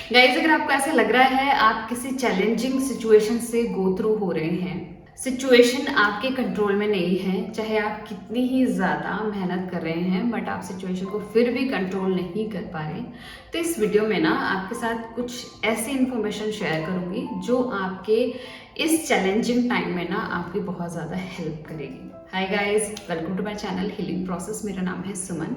Guys, अगर आपको ऐसा लग रहा है आप किसी चैलेंजिंग सिचुएशन से गो थ्रू हो रहे हैं, सिचुएशन आपके कंट्रोल में नहीं है, चाहे आप कितनी ही ज़्यादा मेहनत कर रहे हैं बट आप सिचुएशन को फिर भी कंट्रोल नहीं कर पा रहे, तो इस वीडियो में ना आपके साथ कुछ ऐसी इन्फॉर्मेशन शेयर करूँगी जो आपके इस चैलेंजिंग टाइम में ना आपकी बहुत ज़्यादा हेल्प करेगी। Hi guys, welcome to my channel healing process. मेरा नाम है सुमन।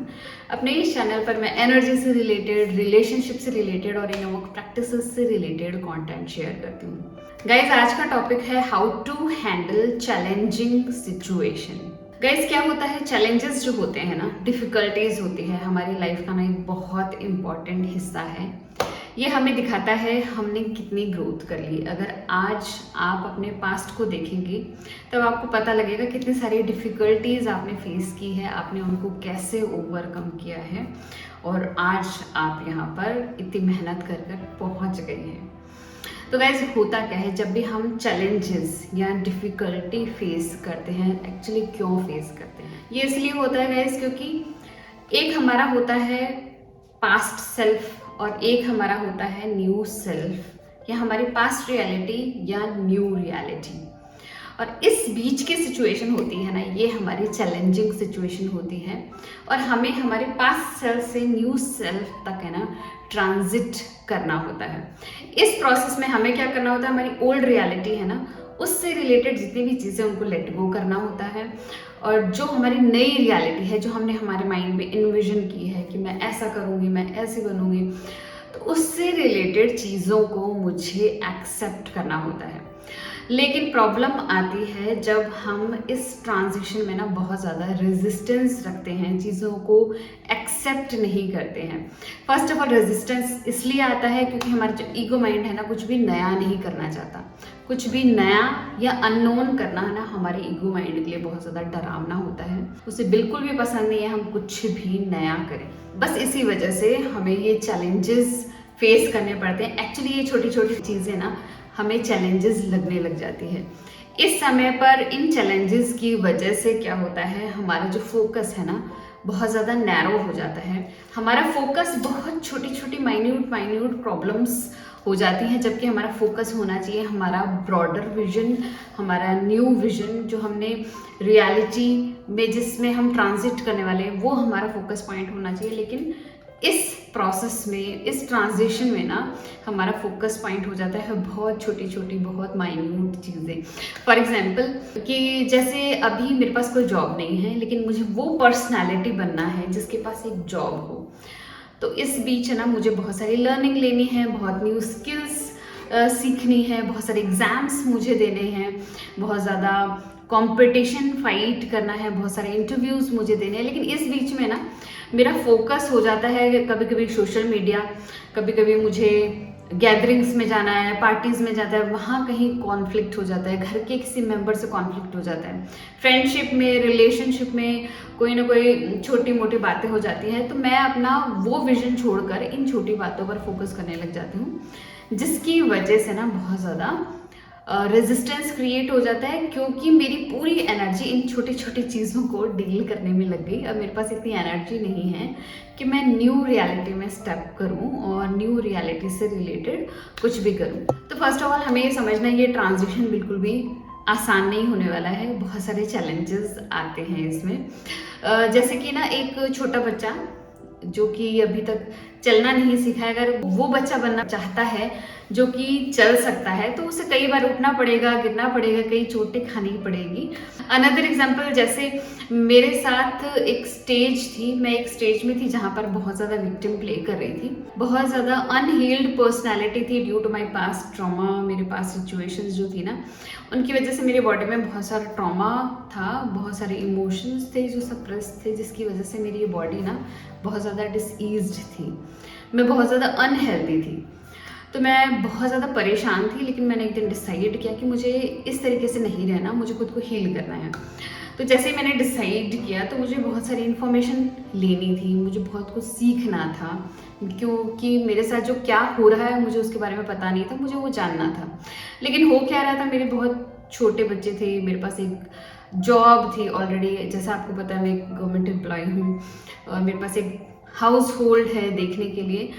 अपने इस चैनल पर मैं एनर्जी से रिलेटेड, रिलेशनशिप से रिलेटेड और इनोवोक प्रैक्टिसेस से रिलेटेड कंटेंट शेयर करती हूँ। गाइस, आज का टॉपिक है how to handle challenging situation. Guys, क्या होता है, चैलेंजेस जो होते हैं ना, डिफिकल्टीज होती है, हमारी लाइफ का ना एक बहुत इंपॉर्टेंट हिस्सा है। ये हमें दिखाता है हमने कितनी ग्रोथ कर ली। अगर आज आप अपने पास्ट को देखेंगे तब आपको पता लगेगा कितनी सारी डिफ़िकल्टीज़ आपने फेस की है, आपने उनको कैसे ओवरकम किया है और आज आप यहाँ पर इतनी मेहनत कर कर पहुँच गए हैं। तो गाइज, होता क्या है, जब भी हम चैलेंजेस या डिफ़िकल्टी फेस करते हैं, एक्चुअली क्यों फेस करते हैं? ये इसलिए होता है गाइज क्योंकि एक हमारा होता है पास्ट सेल्फ और एक हमारा होता है न्यू सेल्फ, या हमारी पास्ट रियलिटी या न्यू रियलिटी। और इस बीच की सिचुएशन होती है ना, ये हमारी चैलेंजिंग सिचुएशन होती है और हमें हमारे पास्ट सेल्फ से न्यू सेल्फ तक है ना ट्रांजिट करना होता है। इस प्रोसेस में हमें क्या करना होता है, हमारी ओल्ड रियलिटी है ना, उससे रिलेटेड जितनी भी चीज़ें उनको लेट गो करना होता है और जो हमारी नई रियलिटी है, जो हमने हमारे माइंड में इन्विजन की है कि मैं ऐसा करूँगी, मैं ऐसी बनूँगी, तो उससे रिलेटेड चीज़ों को मुझे एक्सेप्ट करना होता है। लेकिन प्रॉब्लम आती है जब हम इस ट्रांजिशन में ना बहुत ज़्यादा रेजिस्टेंस रखते हैं, चीज़ों को एक्सेप्ट नहीं करते हैं। फर्स्ट ऑफ ऑल, रेजिस्टेंस इसलिए आता है क्योंकि हमारा जो ईगो माइंड है ना, कुछ भी नया नहीं करना चाहता। कुछ भी नया या अननोन करना है ना, हमारे ईगो माइंड के लिए बहुत ज़्यादा डरावना होता है। उसे बिल्कुल भी पसंद नहीं है हम कुछ भी नया करें। बस इसी वजह से हमें ये चैलेंजेस फेस करने पड़ते हैं। एक्चुअली ये छोटी छोटी चीज़ें ना हमें चैलेंजेस लगने लग जाती है। इस समय पर इन चैलेंजेस की वजह से क्या होता है, हमारा जो फोकस है ना बहुत ज़्यादा नैरो हो जाता है। हमारा फोकस बहुत छोटी छोटी माइन्यूट प्रॉब्लम्स हो जाती हैं, जबकि हमारा फोकस होना चाहिए हमारा ब्रॉडर विजन, हमारा न्यू विजन, जो हमने रियलिटी में जिसमें हम ट्रांजिट करने वाले हैं, वो हमारा फोकस पॉइंट होना चाहिए। लेकिन इस प्रोसेस में, इस ट्रांजिशन में ना हमारा फोकस पॉइंट हो जाता है बहुत छोटी छोटी, बहुत माइन्यूट चीज़ें। फॉर एग्जांपल कि जैसे अभी मेरे पास कोई जॉब नहीं है, लेकिन मुझे वो पर्सनालिटी बनना है जिसके पास एक जॉब हो। तो इस बीच है ना मुझे बहुत सारी लर्निंग लेनी है, बहुत न्यू स्किल्स सीखनी है, बहुत सारे एग्ज़ाम्स मुझे देने हैं, बहुत ज़्यादा कंपटीशन फाइट करना है, बहुत सारे इंटरव्यूज़ मुझे देने हैं। लेकिन इस बीच में ना मेरा फोकस हो जाता है कभी कभी सोशल मीडिया, कभी कभी मुझे गैदरिंग्स में जाना है, पार्टीज़ में जाता है, वहाँ कहीं कॉन्फ्लिक्ट हो जाता है, घर के किसी मेंबर से कॉन्फ्लिक्ट हो जाता है, फ्रेंडशिप में, रिलेशनशिप में कोई ना कोई छोटी मोटी बातें हो जाती हैं। तो मैं अपना वो विजन छोड़कर इन छोटी बातों पर फोकस करने लग जाती हूँ, जिसकी वजह से ना बहुत ज़्यादा रेजिस्टेंस क्रिएट हो जाता है, क्योंकि मेरी पूरी एनर्जी इन छोटी छोटी चीज़ों को डील करने में लग गई। अब मेरे पास इतनी एनर्जी नहीं है कि मैं न्यू रियलिटी में स्टेप करूं और न्यू रियलिटी से रिलेटेड कुछ भी करूं। तो फर्स्ट ऑफ ऑल हमें ये समझना है ये ट्रांजिशन बिल्कुल भी आसान नहीं होने वाला है, बहुत सारे चैलेंजेस आते हैं इसमें। जैसे कि ना एक छोटा बच्चा जो कि अभी तक चलना नहीं सीखा है, अगर वो बच्चा बनना चाहता है जो कि चल सकता है, तो उसे कई बार उठना पड़ेगा, गिरना पड़ेगा, कई चोटें खानी पड़ेगी। अनदर एग्जांपल, जैसे मेरे साथ एक स्टेज थी, मैं एक स्टेज में थी जहाँ पर बहुत ज़्यादा विक्टिम प्ले कर रही थी, बहुत ज़्यादा अनहील्ड पर्सनैलिटी थी due to my past trauma. मेरे पास सिचुएशंस जो थी ना, उनकी वजह से मेरी बॉडी में बहुत सारा ट्रॉमा था, बहुत सारे इमोशंस थे जो सप्रेस थे, जिसकी वजह से मेरी ये बॉडी ना बहुत ज़्यादा डिसईज्ड थी, मैं बहुत ज़्यादा अनहेल्दी थी। तो मैं बहुत ज़्यादा परेशान थी, लेकिन मैंने एक दिन डिसाइड किया कि मुझे इस तरीके से नहीं रहना, मुझे खुद को हील करना है। तो जैसे ही मैंने डिसाइड किया तो मुझे बहुत सारी इन्फॉर्मेशन लेनी थी, मुझे बहुत कुछ सीखना था, क्योंकि मेरे साथ जो क्या हो रहा है मुझे उसके बारे में पता नहीं था, मुझे वो जानना था। लेकिन हो क्या रहा था, मेरे बहुत छोटे बच्चे थे, मेरे पास एक जॉब थी ऑलरेडी, जैसा आपको पता है मैं एक गवर्नमेंट एम्प्लॉय हूँ और मेरे पास एक हाउस होल्ड है देखने के लिए।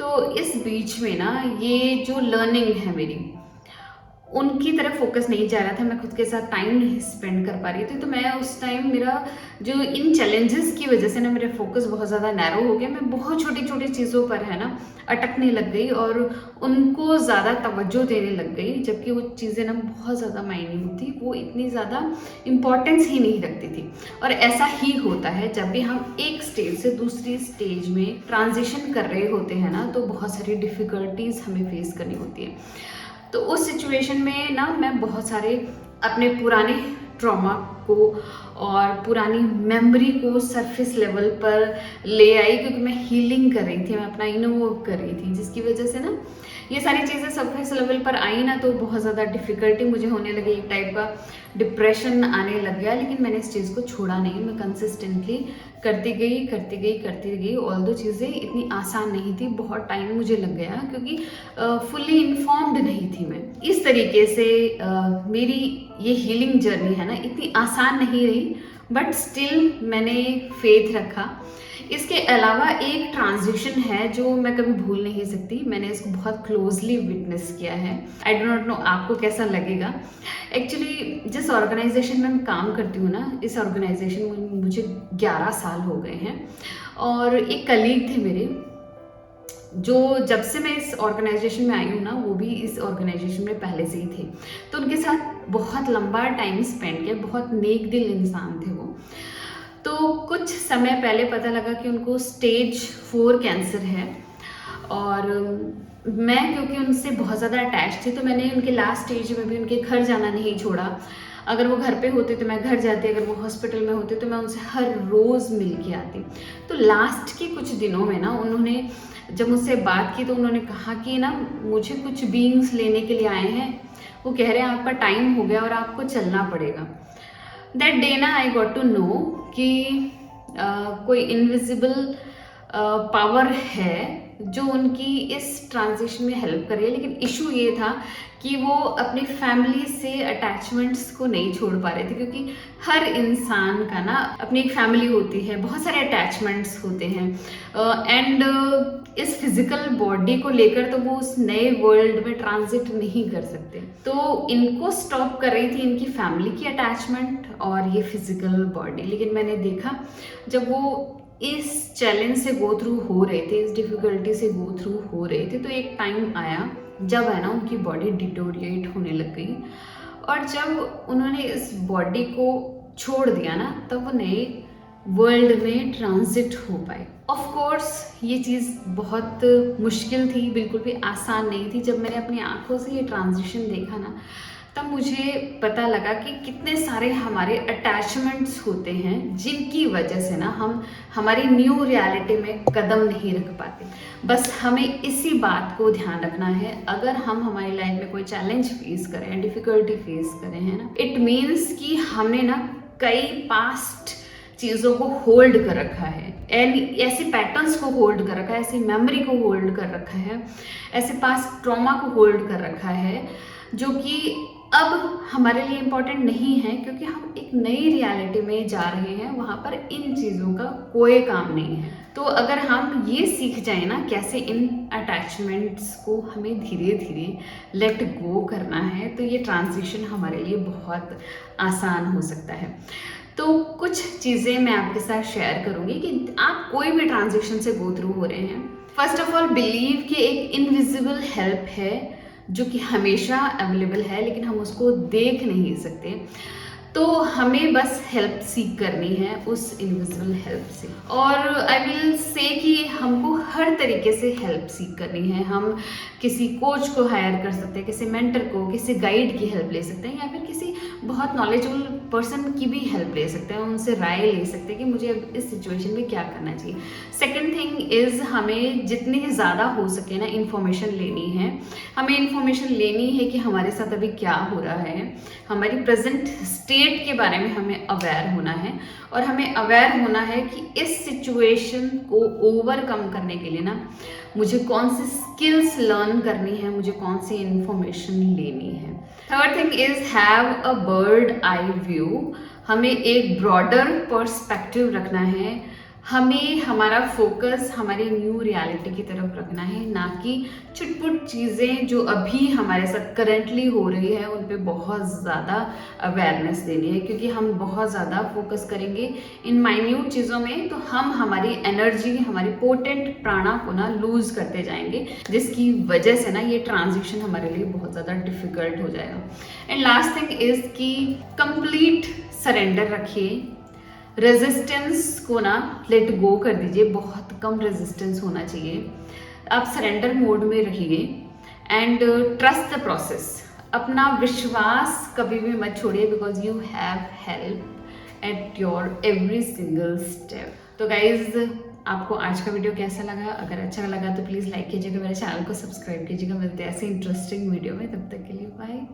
तो इस बीच में ना ये जो लर्निंग है मेरी, उनकी तरफ फोकस नहीं जा रहा था, मैं खुद के साथ टाइम नहीं स्पेंड कर पा रही थी। तो मैं उस टाइम मेरा जो इन चैलेंजेस की वजह से ना मेरा फोकस बहुत ज़्यादा नैरो हो गया। मैं बहुत छोटी छोटी चीज़ों पर है ना अटकने लग गई और उनको ज़्यादा तवज्जो देने लग गई, जबकि वो चीज़ें ना बहुत ज़्यादा मायने थी, वो इतनी ज़्यादा इम्पोर्टेंस ही नहीं रखती थी। और ऐसा ही होता है जब भी हम एक स्टेज से दूसरी स्टेज में ट्रांजिशन कर रहे होते हैं ना, तो बहुत सारी डिफ़िकल्टीज़ हमें फेस करनी होती है। तो उस सिचुएशन में ना मैं बहुत सारे अपने पुराने ट्रॉमा को और पुरानी मेमोरी को सरफेस लेवल पर ले आई, क्योंकि मैं हीलिंग कर रही थी, मैं अपना इनर वर्क कर रही थी, जिसकी वजह से ना ये सारी चीज़ें सरफेस लेवल पर आई ना, तो बहुत ज़्यादा डिफ़िकल्टी मुझे होने लगी, एक टाइप का डिप्रेशन आने लग गया। लेकिन मैंने इस चीज़ को छोड़ा नहीं, मैं कंसिस्टेंटली करती गई। ऑल दो चीज़ें इतनी आसान नहीं थी, बहुत टाइम मुझे लग गया, क्योंकि फुली इन्फॉर्म्ड नहीं थी मैं। इस तरीके से मेरी ये हीलिंग जर्नी है ना इतनी आसान नहीं रही, बट स्टिल मैंने फेथ रखा। इसके अलावा एक ट्रांजिशन है जो मैं कभी भूल नहीं सकती, मैंने इसको बहुत क्लोजली विटनेस किया है। आई डो नॉट नो आपको कैसा लगेगा। एक्चुअली जिस ऑर्गेनाइजेशन में मैं काम करती हूँ ना, इस ऑर्गेनाइजेशन में मुझे 11 साल हो गए हैं, और एक कलीग थे मेरे जो जब से मैं इस ऑर्गेनाइजेशन में आई हूँ ना, वो भी इस ऑर्गेनाइजेशन में पहले से ही थे। तो उनके साथ बहुत लंबा टाइम स्पेंड किया, बहुत नेक दिल इंसान थे वो। तो कुछ समय पहले पता लगा कि उनको स्टेज 4 कैंसर है, और मैं क्योंकि उनसे बहुत ज़्यादा अटैच थी, तो मैंने उनके लास्ट स्टेज में भी उनके घर जाना नहीं छोड़ा। अगर वो घर पे होते तो मैं घर जाती, अगर वो हॉस्पिटल में होते तो मैं उनसे हर रोज़ मिल के आती। तो लास्ट के कुछ दिनों में ना उन्होंने जब मुझसे बात की, तो उन्होंने कहा कि ना मुझे कुछ बीइंग्स लेने के लिए आए हैं, वो कह रहे हैं आपका टाइम हो गया और आपको चलना पड़ेगा। दैट डे ना आई गॉट टू नो कि कोई इनविजिबल पावर है जो उनकी इस ट्रांजिशन में हेल्प कर रही है। लेकिन इशू ये था कि वो अपनी फैमिली से अटैचमेंट्स को नहीं छोड़ पा रहे थे, क्योंकि हर इंसान का ना अपनी एक फैमिली होती है, बहुत सारे अटैचमेंट्स होते हैं, एंड इस फिजिकल बॉडी को लेकर तो वो उस नए वर्ल्ड में ट्रांजिट नहीं कर सकते। तो इनको स्टॉप कर रही थी इनकी फैमिली की अटैचमेंट और ये फिजिकल बॉडी। लेकिन मैंने देखा जब वो इस चैलेंज से गो थ्रू हो रहे थे, इस डिफ़िकल्टी से गो थ्रू हो रहे थे, तो एक टाइम आया जब है ना उनकी बॉडी डिटोरिएट होने लग गई, और जब उन्होंने इस बॉडी को छोड़ दिया ना, तब वो नए वर्ल्ड में ट्रांजिट हो पाए। ऑफ कोर्स ये चीज़ बहुत मुश्किल थी, बिल्कुल भी आसान नहीं थी। जब मैंने अपनी आंखों से ये ट्रांजिशन देखा ना, तब मुझे पता लगा कि कितने सारे हमारे अटैचमेंट्स होते हैं जिनकी वजह से ना हम हमारी न्यू रियलिटी में कदम नहीं रख पाते। बस हमें इसी बात को ध्यान रखना है, अगर हम हमारी लाइफ में कोई चैलेंज फेस करें, डिफ़िकल्टी फेस करें, है ना, इट मीन्स कि हमने ना कई पास्ट चीज़ों को होल्ड कर रखा है, एंड ऐसे पैटर्न्स को होल्ड कर रखा है, ऐसी मेमोरी को होल्ड कर रखा है, ऐसे पास्ट ट्रॉमा को होल्ड कर रखा है, जो कि अब हमारे लिए इम्पोर्टेंट नहीं है, क्योंकि हम एक नई रियलिटी में जा रहे हैं, वहाँ पर इन चीज़ों का कोई काम नहीं है। तो अगर हम ये सीख जाए ना कैसे इन अटैचमेंट्स को हमें धीरे धीरे लेट गो करना है, तो ये ट्रांजिशन हमारे लिए बहुत आसान हो सकता है। तो कुछ चीज़ें मैं आपके साथ शेयर करूँगी कि आप कोई भी ट्रांजिशन से गो थ्रू हो रहे हैं। फर्स्ट ऑफ ऑल बिलीव कि एक इनविजिबल हेल्प है जो कि हमेशा अवेलेबल है, लेकिन हम उसको देख नहीं सकते। तो हमें बस हेल्प सीख करनी है उस इनविजिबल हेल्प से, और आई विल से कि हमको हर तरीके से हेल्प सीख करनी है। हम किसी कोच को हायर कर सकते हैं, किसी मेंटर को, किसी गाइड की हेल्प ले सकते हैं, या फिर किसी बहुत नॉलेजेबल पर्सन की भी हेल्प ले सकते हैं, उनसे राय ले सकते हैं कि मुझे अब इस सिचुएशन में क्या करना चाहिए। सेकेंड थिंग इज़ हमें जितनी ज़्यादा हो सके ना इन्फॉर्मेशन लेनी है। हमें इन्फॉर्मेशन लेनी है कि हमारे साथ अभी क्या हो रहा है, हमारी प्रेजेंट स्टेट के बारे में हमें अवेयर होना है, और हमें अवेयर होना है कि इस सिचुएशन को ओवरकम करने के लिए ना मुझे कौन सी स्किल्स लर्न करनी है, मुझे कौन सी इन्फॉर्मेशन लेनी है। Third thing is have a bird eye view. हमें एक ब्रॉडर पर्सपेक्टिव रखना है हमें हमारा फोकस हमारी न्यू रियलिटी की तरफ रखना है, ना कि छुटपुट चीज़ें जो अभी हमारे साथ करंटली हो रही है उन पे बहुत ज़्यादा अवेयरनेस देनी है। क्योंकि हम बहुत ज़्यादा फोकस करेंगे इन माइन्यूट चीज़ों में तो हम हमारी एनर्जी, हमारी पोटेंट प्राणा को ना लूज़ करते जाएंगे, जिसकी वजह से ना ये ट्रांजिशन हमारे लिए बहुत ज़्यादा डिफ़िकल्ट हो जाएगा। एंड लास्ट थिंग इज़ कि कंप्लीट सरेंडर रखिए। रेजिस्टेंस को ना लेट गो कर दीजिए, बहुत कम रेजिस्टेंस होना चाहिए। आप सरेंडर मोड में रहिए एंड ट्रस्ट द प्रोसेस। अपना विश्वास कभी भी मत छोड़िए, because you have help at your every single step. तो गाइज, आपको आज का वीडियो कैसा लगा? अगर अच्छा लगा तो प्लीज़ लाइक कीजिएगा, मेरे चैनल को सब्सक्राइब कीजिएगा। मिलते हैं ऐसे इंटरेस्टिंग वीडियो में, तब तक के लिए बाय।